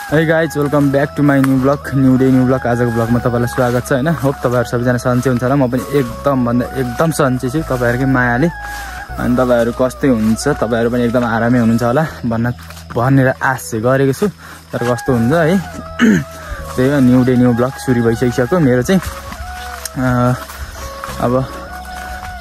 Hey guys, welcome back to my new vlog, new day new vlog. आजको भ्लगमा तपाईलाई स्वागत छ हैन। होप तपाईहरु सबैजना सन्चै हुन्छ होला। म पनि एकदम सन्चै छु तपाईहरुकै मायाले। अनि तपाईहरु कस्तै हुन्छ, तपाईहरु पनि एकदम आरामै हुनुहुन्छ होला भनेर आश गरेको छु। तर कस्तो हुन्छ है। त्यही हो न्यू डे न्यू भ्लग सुरु भइसक्यो मेरो चाहिँ। अब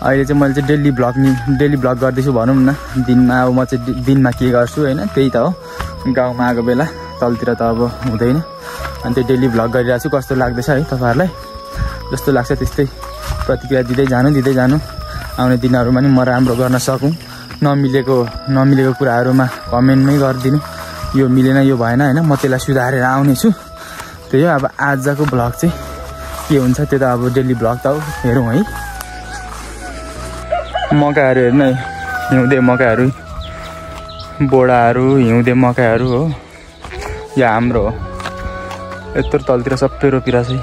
अहिले चाहिँ मैले चाहिँ डेली भ्लग गर्दैछु भनौं न। दिनमा अब म चाहिँ दिनमा के गर्छु हैन, त्यही त हो। गाउँमा आएको बेला तलतिर त अब हुँदैन। अनि त्यो डेली भ्लग गरिरहेको छु। कस्तो लाग्दैछ है तपाईहरुलाई? जस्तो लाग्छ त्यस्तै प्रतिक्रिया दिँदै जानु। आउने दिनहरुमा नि म राम्रो गर्न सकूं। नमिलेको कुराहरुमा कमेन्टमै गरिदिनु। यो मिलेन यो भएन हैन, म त्यसलाई सुधारेर आउने छु। त्यही हो। अब आजको भ्लग चाहिँ के हुन्छ त्यो त अब डेली भ्लग त हो, हेरौँ है। मकैहरु हेर्नु है, हिउँदे मकैहरु, बोडाहरु, हिउँदे मकैहरु हो। यो हाम्रो हो। यत्रो तलतिर सबै रोपिरहेछ।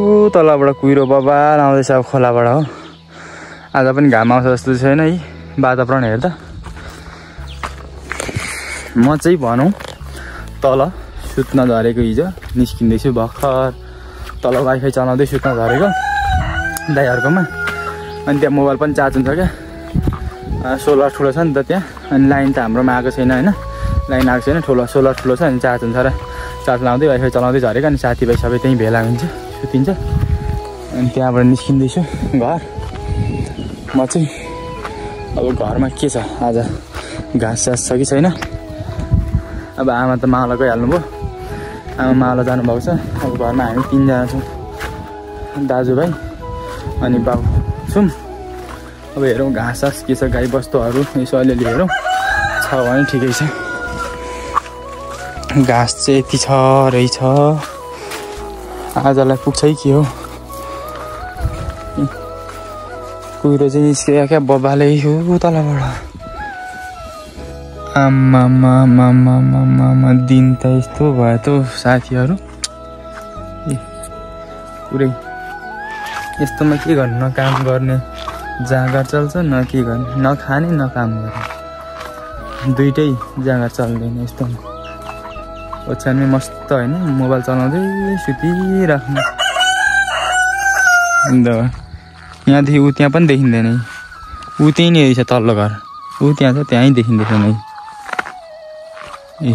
ऊ तलबाट कुहिरो बबाल आउँदैछ अब खोलाबाट हो। आज पनि घाम आउँछ जस्तो छैन है वातावरण हेर्दा। म चाहिँ भनौं तल सुत्न झरेको हिजो निस्किँदैछु भर्खर। तल वाइफाई चलाउँदै सुत्न झरेको दाइहरुकोमा। अनि त्यहाँ मोबाइल पनि चार्ज हुन्छ क्या। सोलर ठुलो छ नि त त्यहाँ। अनि लाइन त हाम्रोमा आएको छैन हैन, लाइन आएको छैन। सोलर ठुलो छ अनि चार्ज हुन्छ र चार्ज लाउँदै वाइफाई चलाउँदै झरेको। अनि साथीभाइ सबै त्यहीँ भेला हुन्छ, सुतिन्छ। अनि त्यहाँबाट निस्किँदैछु घर। म चाहिँ अब घरमा के छ आज, घाँस सास छ कि छैन। अब आमा त मावला गइहाल्नु भयो। आमा मावला जानुभएको छ। अब घरमा हामी 3 जना छौँ, दाजुभाइ अनि बाबु छौँ। अब हेरौँ घाँस सास के छ, गाई बस्तुहरू यसो अलिअलि हेरौँ। छ भने ठिकै छ। घाँस चाहिँ यति छ रहेछ। आजलाई पुग्छ है के हो। कुहिरो चाहिँ निस्कियो क्या बबाले हो तलबाट। आम्मामा दिन त यस्तो भयो त साथीहरू। पुरै यस्तोमा के गर्नु, न काम गर्ने जाँगर चल्छ, न के गर्ने, न खाने न काम गर्ने, दुइटै जाँगर चल्दैन यस्तोमा। ओछ्यानमै मस्त हैन, मोबाइल चलाउँदै सुतिराख्नु। यहाँदेखि ऊ त्यहाँ पनि देखिँदैन है। ऊ त्यहीँ नै रहेछ तल्लो घर। ऊ त्यहाँ छ, त्यहीँ देखिँदैछ नै। ए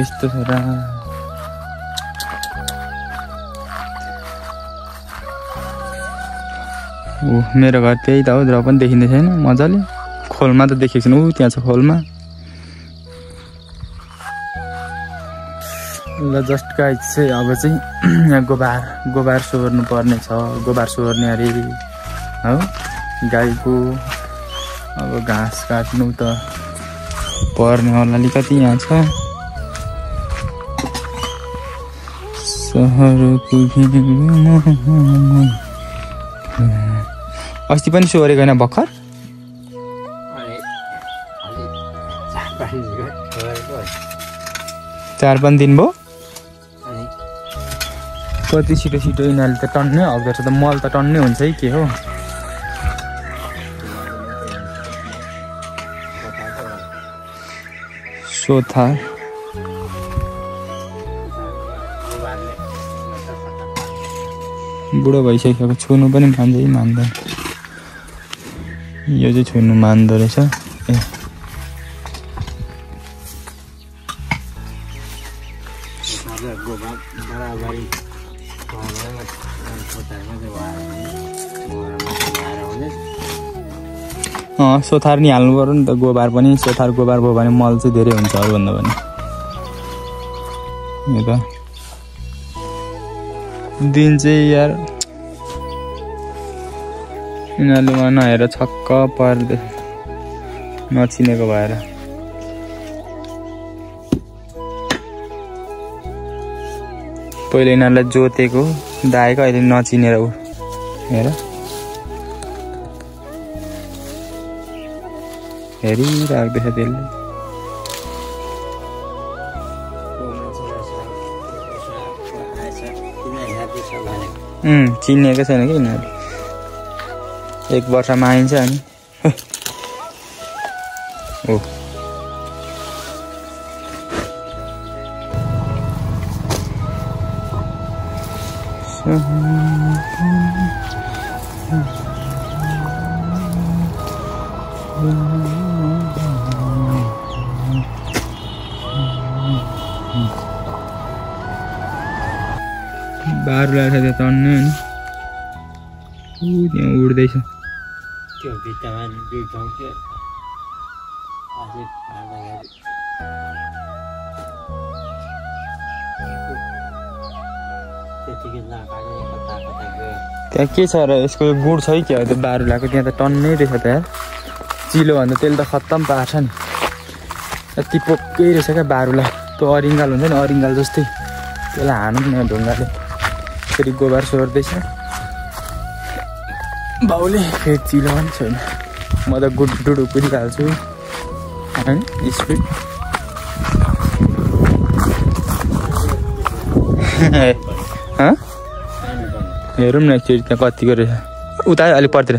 यस्तो छ र। ऊ मेरो घर त्यही त हो, र पनि देखिँदै छैन मजाले। खोलमा त देखेको छैन। ऊ त्यहाँ छ खोलमा। ल जस्ट गाइस चाहिँ अब चाहिँ यहाँ गोबार सोहोर्नु पर्ने छ। गोबार सोहोर्ने अरे हो गाईको। अब घाँस काट्नु त पर्ने होला अलिकति। यहाँ छ अस्ति पनि सोहोरेको होइन भर्खर। 4-5 दिन भयो। कति छिटो यिनीहरूले त टन्नै हग्दो रहेछ त। मल त टन्नै हुन्छ है के हो। सोथार बुढो भइसकेको, छुनु पनि मान्दैन। यो चाहिँ छुनु मान्दो रहेछ। ए सोथार नि हाल्नु पर्यो नि त। गोबार पनि सोथार गोबार भयो भने मल चाहिँ धेरै हुन्छ अरूभन्दा पनि। यो त दिन चाहिँ यार यिनीहरूले मलाई नहेर छक्क पर्दै नचिनेको भएर। पहिले यिनीहरूलाई जोतेको दाएको, अहिले नचिनेर ऊ हेर हेरिराख्दैछ त्यसले। चिनेको छैन कि यिनीहरू। 1 वर्षमा आइन्छ अनि ओ बारुला छ त्यो तन्ने हैन त्यहाँ उड्दैछ त्यो भित्तामा दुई ठाउँ के अझै फाल्दाखेरि त्यतिकै नकाले कता कता गयो त्यहाँ के छ र यसको गुड छ कि त्यो बारुलाको त्यहाँ त टन्नै रहेछ त यार चिलो भन्दा त्यसले त खत्तम पार्छ नि यति पोकै रहेछ क्या बारुला त्यो अरिङ्गाल हुन्छ नि अरिङ्गाल जस्तै त्यसलाई हानौँ न ढुङ्गाले फेरि गोबर सोर्दैछ बाउले फेरि चिलो पनि छैन म त गुडुडु कुदिहाल्छु होइन स्पिड हेरौँ न एकचोटि त्यहाँ कतिको रहेछ उता अलिक पर्तिर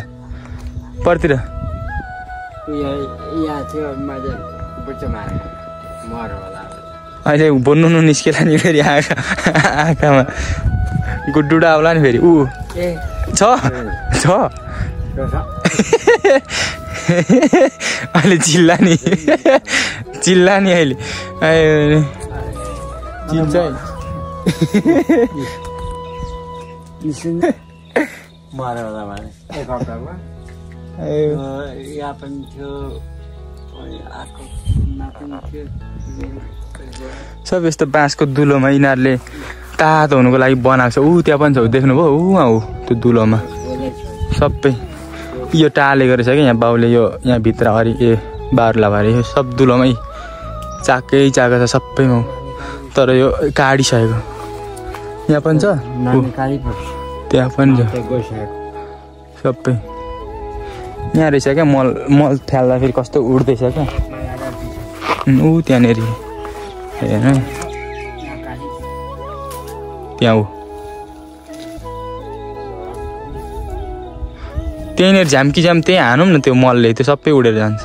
अहिले बोन्नु निस्केला नि फेरि आँखामा गुडुडा आउला नि फेरि ऊ छ अहिले चिल्ला नि अहिले चिल्छ यहाँ पनि थियो सब यस्तो बाँसको दुलोमा यिनीहरूले तातो हुनुको लागि बनाएको छ ऊ त्यहाँ पनि छ देख्नुभयो ऊ त्यो दुलोमा सबै यो टालेको रहेछ क्या यहाँ बाउले यो यहाँ भित्र बारुला भरे यो सब दुलोमै चाकै चाएको छ सबैमा तर यो काटिसकेको यहाँ पनि छ त्यहाँ पनि छ सबै यहाँ रहेछ क्या मल फ्याल्दा फेरि कस्तो उड्दैछ क्या ऊ त्यहाँनिर हेर्नु त्यहाँ ऊ त्यहीँनिर झ्याम्की त्यहीँ हानौँ न त्यो मलले त्यो सबै उडेर जान्छ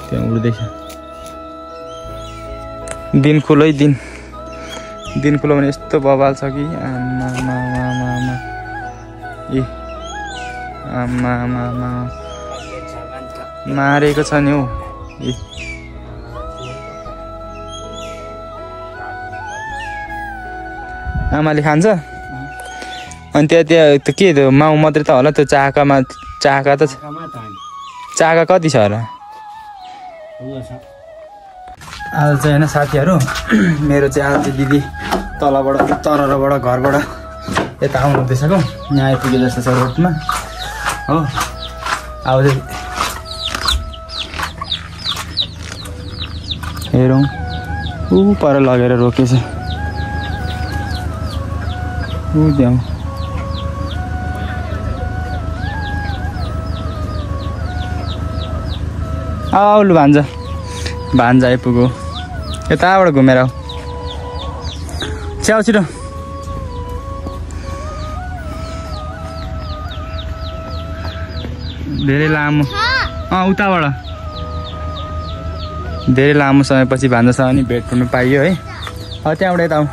त्यहाँ उड्दैछ दिन खुलै दिन खुलो भने यस्तो बवाल छ कि आमा मारेको छ नि हौ आमाले खान्छ अनि त्यहाँ के त्यो माउ मात्रै त होला त्यो चाका त चाका कति छ होला आज चाहिँ होइन साथीहरू मेरो चाहिँ आज दिदी तरबाट घरबाट यता आउनु हुँदैछ क्या यहाँ आइपुगे जस्तो छ रोडमा हो अब चाहिँ हेरौँ ऊ पर लगेर रोकेछ ऊ त्यहाँ आउलु भान्जा आइपुग्यो यताबाट घुमेर आऊ च्याउ छिटो धेरै लामो उताबाट धेरै लामो समयपछि भान्जासँग नि भेट हुनु पाइयो है त्यहाँबाट यता आऊ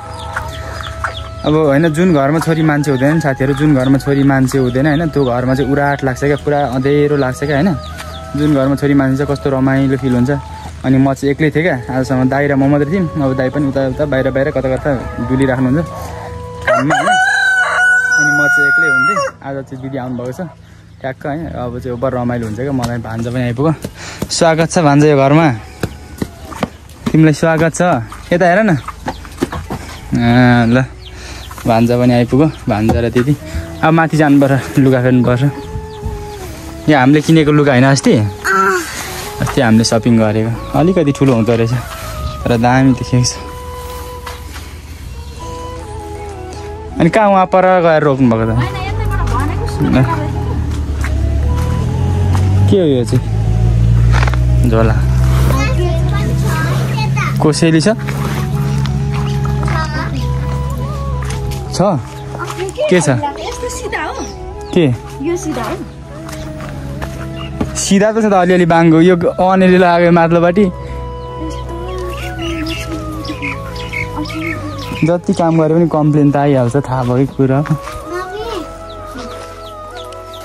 अब होइन जुन घरमा छोरी मान्छे हुँदैन साथीहरू जुन घरमा छोरी मान्छे हुँदैन होइन त्यो घरमा चाहिँ उराट लाग्छ क्या पुरा अँधेरो लाग्छ क्या होइन जुन घरमा छोरी मान्छे चाहिँ कस्तो रमाइलो फिल हुन्छ अनि म चाहिँ एक्लै थिएँ क्या आजसम्म दाइ र म मात्रै थियौँ अब दाइ पनि उता बाहिर कता डुलिराख्नुहुन्छ काममा होइन अनि म चाहिँ एक्लै हुन्थेँ आज चाहिँ दिदी आउनुभएको छ ट्याक्क है अब चाहिँ ओभर रमाइलो हुन्छ क्या मलाई भान्जा पनि आइपुग्यो स्वागत छ भान्जा यो घरमा तिमीलाई स्वागत छ यता हेर न ल भान्जा पनि आइपुग्यो भान्जा र दिदी अब माथि जानुपर्छ लुगा फेर्नुपर्छ यहाँ हामीले किनेको लुगा होइन अस्ति हामीले सपिङ गरेको अलिकति ठुलो हुँदो रहेछ तर दामी देखेको छ अनि कहाँ उहाँ पर गएर रोक्नु भएको त के हो यो चाहिँ झोला कोसेली छ के छ यस्तो सिधा हो के यो सिधा हो सिधा त छ त अलिअलि बाङ्गो यो अनेरी लाग्यो माथिल्लोपट्टि जति काम गरे पनि कम्प्लेन त आइहाल्छ थाहा भएको कुरा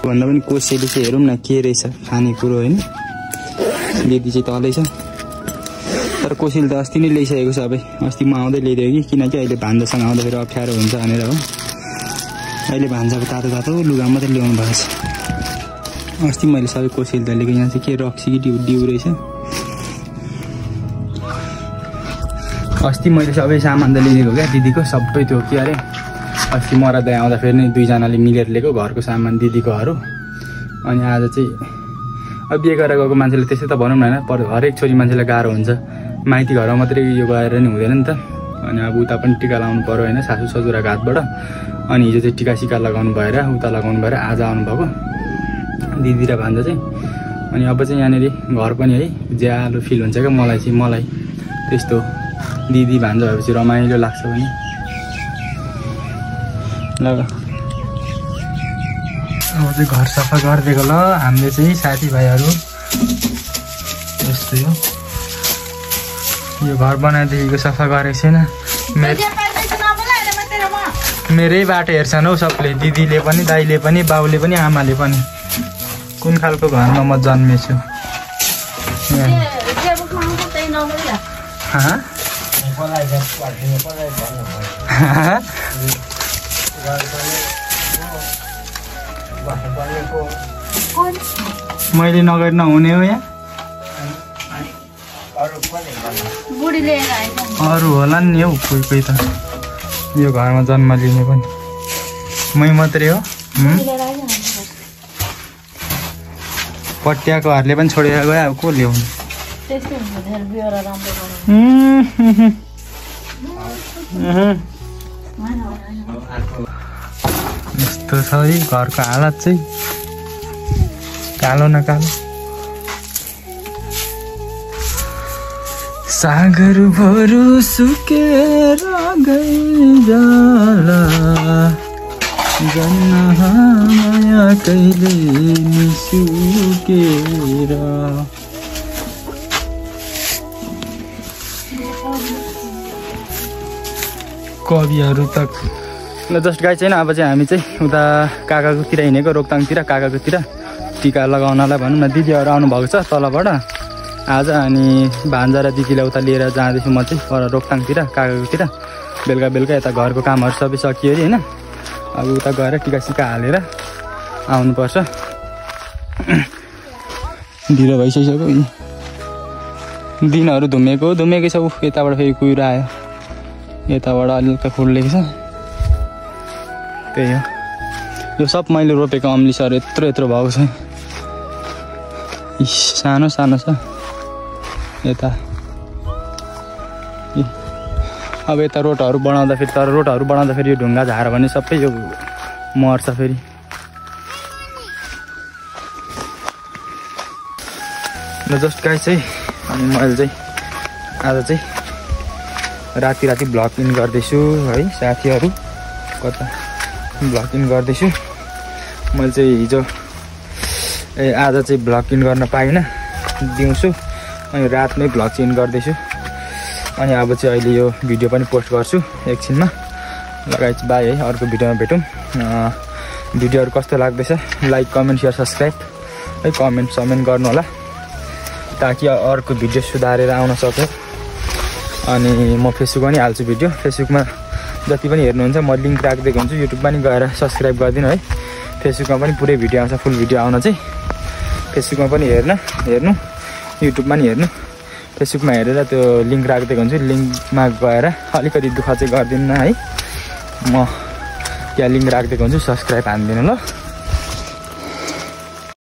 भन्दा पनि कोसेली चाहिँ हेरौँ न के रहेछ खानेकुरो होइन दिदी चाहिँ तलै छ तर कोसेली त अस्ति नै ल्याइसकेको छ अब अस्ति म आउँदै ल्याइदियो कि किनकि अहिले भान्जासँग आउँदाखेरि अप्ठ्यारो हुन्छ भनेर हो अहिले भान्जाको तातो तातो लुगा मात्रै ल्याउनु भएको छ अस्ति मैले सबै कोसेली त लिएको यहाँ चाहिँ के रक्सी कि डिउ रहेछ अस्ति मैले सबै सामान त लिएको क्या दिदीको सबै त्यो के अरे अस्ति मरादै आउँदाखेरि नै दुईजनाले मिलेर लिएको घरको सामान दिदीकोहरू अनि आज चाहिँ अब बिहे गरेर गएको मान्छेले त्यसै त भनौँ न होइन हरेक छोरी मान्छेलाई गाह्रो हुन्छ माइती घरमा मात्रै यो गएर नि हुँदैन नि त अनि अब उता पनि टिका लगाउनु पऱ्यो होइन सासू ससुराको हातबाट अनि हिजो चाहिँ टिका सिका लगाउनु भएर उता लगाउनु भएर आज आउनुभएको दिदी र भान्जा चाहिँ अनि अब चाहिँ यहाँनिर घर पनि है ज्यालो फिल हुन्छ क्या मलाई त्यस्तो दिदी भान्जा भएपछि रमाइलो लाग्छ भने ल अब चाहिँ घर सफा गरिदिएको ल हामीले चाहिँ साथीभाइहरू यस्तो यो घर बनाएदेखिको सफा गरेको छैन मेरै बाटो हेर्छन् हौ सबले दिदीले पनि दाइले पनि बाउले पनि आमाले पनि कुन खालको घरमा म जन्मेछु मैले नगरी नहुने हो यहाँ अरू होला नि हौ कोही त यो घरमा जन्म लिने पनि मै मात्रै हो पट्याकोहरूले पनि छोडेर गयो अब को ल्याउनु यस्तो छ है घरको हालत चाहिँ कालो न कालो सागर भरु सुकेर गइजाला जन्न माया कहिले निसुकेर कविहरू त ल जस्ट गाई छैन अब चाहिँ हामी चाहिँ उता काकाकोतिर हिँडेको रोक्ताङतिर काकाकोतिर टिका लगाउनलाई भनौँ न दिदीहरू आउनुभएको छ तलबाट आज अनि भान्जा र दिदीलाई उता लिएर जाँदैछु म चाहिँ पर रोक्ताङतिर काकाकोतिर बेलुका यता घरको कामहरू सबै सकियो अरे होइन अब उता गएर टिका सिका हालेर आउनुपर्छ ढिलो भइसक्यो दिनहरू धुमेकै छ यताबाट फेरि कुहिरो आयो यताबाट अलिकति फुल्लेको छ त्यही हो यो सब मैले रोपेको अम्लिसहरू यत्रो भएको छ सानो छ यता अब यता रोडहरू बनाउँदाखेरि यो ढुङ्गा झार भने सबै यो मर्छ फेरि ल जस्ट गाई चाहिँ अनि मैले चाहिँ आज चाहिँ राति भ्लग इन गर्दैछु है साथीहरू कता भ्लग इन गर्दैछु मैले चाहिँ हिजो आज चाहिँ भ्लग इन गर्न पाइनँ दिउँसो अनि रातमै भ्लग इन गर्दैछु अनि अब चाहिँ अहिले यो भिडियो पनि पोस्ट गर्छु एकछिनमा लगाइ बाई है अर्को भिडियोमा भेटौँ भिडियोहरू कस्तो लाग्दैछ लाइक कमेन्ट सेयर सब्सक्राइब है कमेन्ट गर्नु होला ताकि अर्को भिडियो सुधारेर आउन सक्यो अनि म फेसबुकमा पनि हाल्छु भिडियो फेसबुकमा जति पनि हेर्नुहुन्छ म लिङ्क राखिदिएको हुन्छु युट्युबमा पनि गएर सब्सक्राइब गरिदिनु है फेसबुकमा पनि पुरै भिडियो आउँछ फुल भिडियो आउन चाहिँ फेसबुकमा पनि हेर्नु युट्युबमा पनि हेर्नु फेसबुकमा हेरेर त्यो लिङ्क राखिदिएको हुन्छु लिङ्कमा गएर अलिकति दुःख चाहिँ गर्दिनँ है म त्यहाँ लिङ्क राखिदिएको हुन्छु सब्सक्राइब हानिदिनु ल